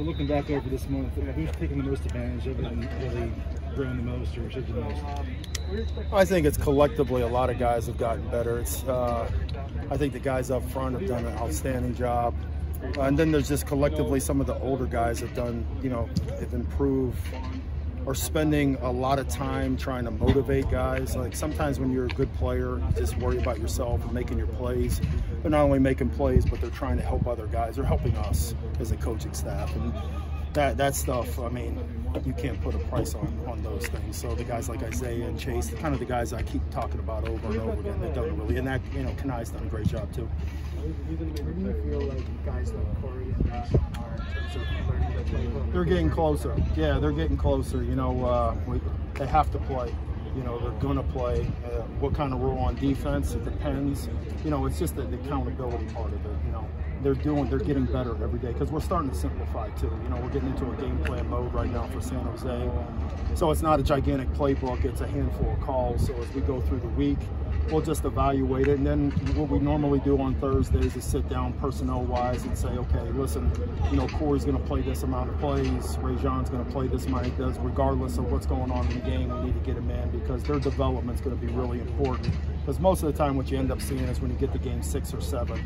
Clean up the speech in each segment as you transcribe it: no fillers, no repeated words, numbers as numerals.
So looking back over this month, who's taking the most advantage of it and really growing the most or achieving the most? I think it's collectively a lot of guys have gotten better. I think the guys up front have done an outstanding job. And then there's just collectively some of the older guys have done, have improved or spending a lot of time trying to motivate guys. Like sometimes when you're a good player, you just worry about yourself and making your plays. They're not only making plays, but they're trying to help other guys. They're helping us as a coaching staff. And that stuff, I mean, you can't put a price on those things. So the guys like Isaiah and Chase, kind of the guys I keep talking about over and over again, they've done really, and that, Kanai's done a great job too. Where do you feel like guys like Corey and Mason are in terms of learning the playbook? They're getting closer. Yeah, they're getting closer. They have to play. They're going to play. What kind of role on defense? It depends. It's just the accountability part of it. They're getting better every day because we're starting to simplify too. We're getting into a game plan mode right now for San Jose. So it's not a gigantic playbook, it's a handful of calls. So as we go through the week, we'll just evaluate it. And then what we normally do on Thursdays is sit down personnel-wise and say, okay, listen, Corey's going to play this amount of plays, Rajon's going to play this amount of plays, regardless of what's going on in the game, we need to get them in because their development's going to be really important. Because most of the time what you end up seeing is when you get to game 6 or 7,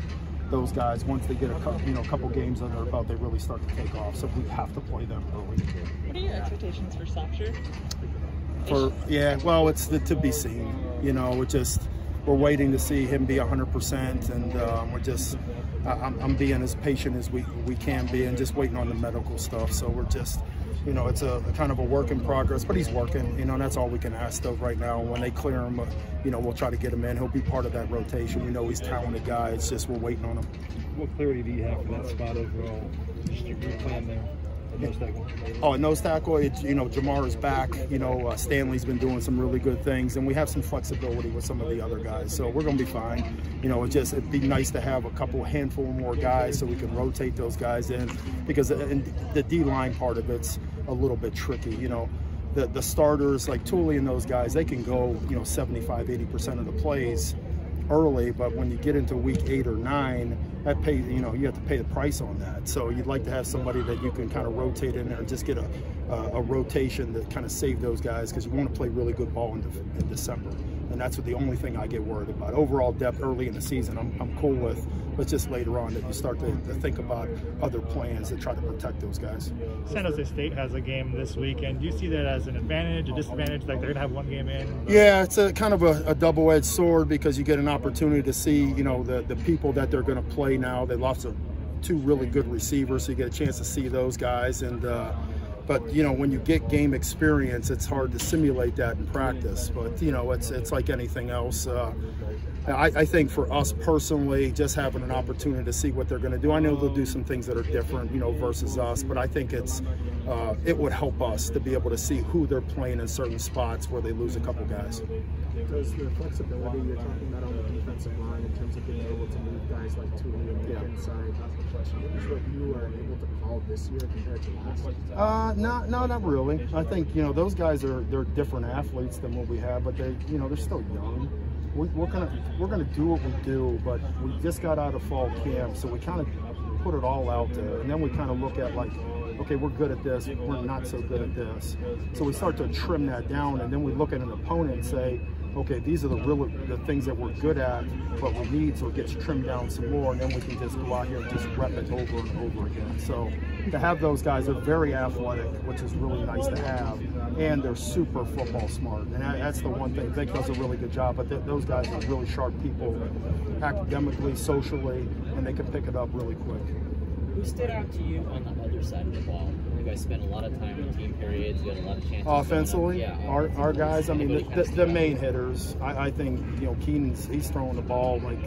those guys, once they get a couple games under their belt, they really start to take off. So we have to play them early. What are your expectations for Sofsher? Well, it's to be seen. We're waiting to see him be 100%, and I'm being as patient as we can be, and just waiting on the medical stuff. So we're just, it's a kind of a work in progress, but he's working. And that's all we can ask of right now. When they clear him, we'll try to get him in. He'll be part of that rotation. We know he's a talented guy. It's just we're waiting on him. What clarity do you have for that spot overall? Just your plan there. Nose tackle. Oh, nose tackle, Jamar is back. Stanley's been doing some really good things, and we have some flexibility with some of the other guys. So we're going to be fine. It'd be nice to have a handful more guys so we can rotate those guys in, because the D-line part of it's a little bit tricky. The starters like Tooley and those guys, they can go 75–80% of the plays early, but when you get into week 8 or 9, that pays, you have to pay the price on that. So you'd like to have somebody that you can kind of rotate in there and just get a rotation that kind of save those guys, because you want to play really good ball in December. And that's the only thing I get worried about. Overall depth early in the season, I'm cool with, but just later on that you start to think about other plans to try to protect those guys. San Jose State has a game this weekend. Do you see that as an advantage, a disadvantage? Like they're going to have one game in? Yeah, it's a kind of a double-edged sword, because you get an opportunity to see, the people that they're going to play now. They lost 2 really good receivers, so you get a chance to see those guys. And but when you get game experience, it's hard to simulate that in practice. But it's like anything else. I think for us personally, just having an opportunity to see what they're going to do. I know they'll do some things that are different, versus us, but I think it would help us to be able to see who they're playing in certain spots where they lose a couple guys. Does the flexibility you're talking about on the defensive line in terms of being able to move guys like Tooley and the inside, is what you are able to call this year compared to last? No, not really. I think those guys they're different athletes than what we have, but they're still young. We're gonna do what we do, but we just got out of fall camp, so we kind of put it all out there, and then we kind of look at like, okay, we're good at this, we're not so good at this. So we start to trim that down, and then we look at an opponent and say, okay, these are the things that we're good at, what we need, so it gets trimmed down some more, and then we can just go out here and just rep it over and over again. So to have those guys, they're very athletic, which is really nice to have, and they're super football smart. And that's the one thing. Vic does a really good job, but those guys are really sharp people, academically, socially, and they can pick it up really quick. Who stood out to you on the other side of the ball? You guys spent a lot of time in team periods. You had a lot of chances. Offensively, yeah, our guys. I mean, the main hitters. I think Keenan's he's throwing the ball like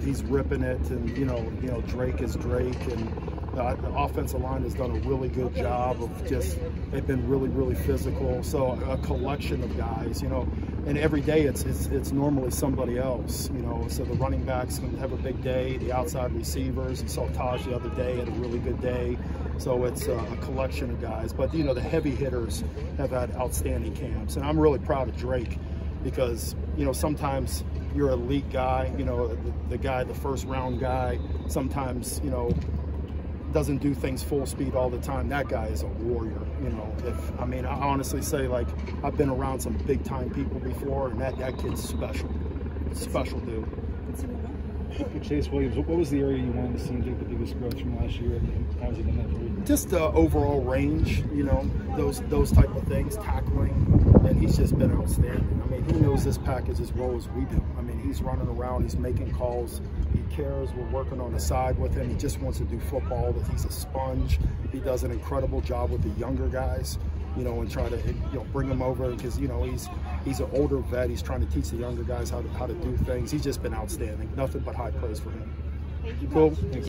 he's ripping it, and Drake is Drake, and the offensive line has done a really good job of they've been really physical. So a collection of guys, and every day it's normally somebody else, So the running backs can have a big day. The outside receivers, you saw Taj the other day had a really good day. So it's a collection of guys. But the heavy hitters have had outstanding camps, and I'm really proud of Drake, because sometimes you're an elite guy, the guy, the first round guy. Sometimes doesn't do things full speed all the time. That guy is a warrior, you know. I honestly say, like, I've been around some big time people before, and that kid's special dude. For Chase Williams, what was the area you wanted to see him take the biggest growth from last year, and how has he done that for you? Just overall range, you know, those type of things, tackling, and he's just been outstanding. I mean, he knows this package as well as we do. I mean, he's running around, he's making calls, he cares. We're working on the side with him. He just wants to do football. That he's a sponge. He does an incredible job with the younger guys, you know, and try to, you know, bring them over because, you know, he's an older vet. He's trying to teach the younger guys how to do things. He's just been outstanding. Nothing but high praise for him. Cool. Thanks.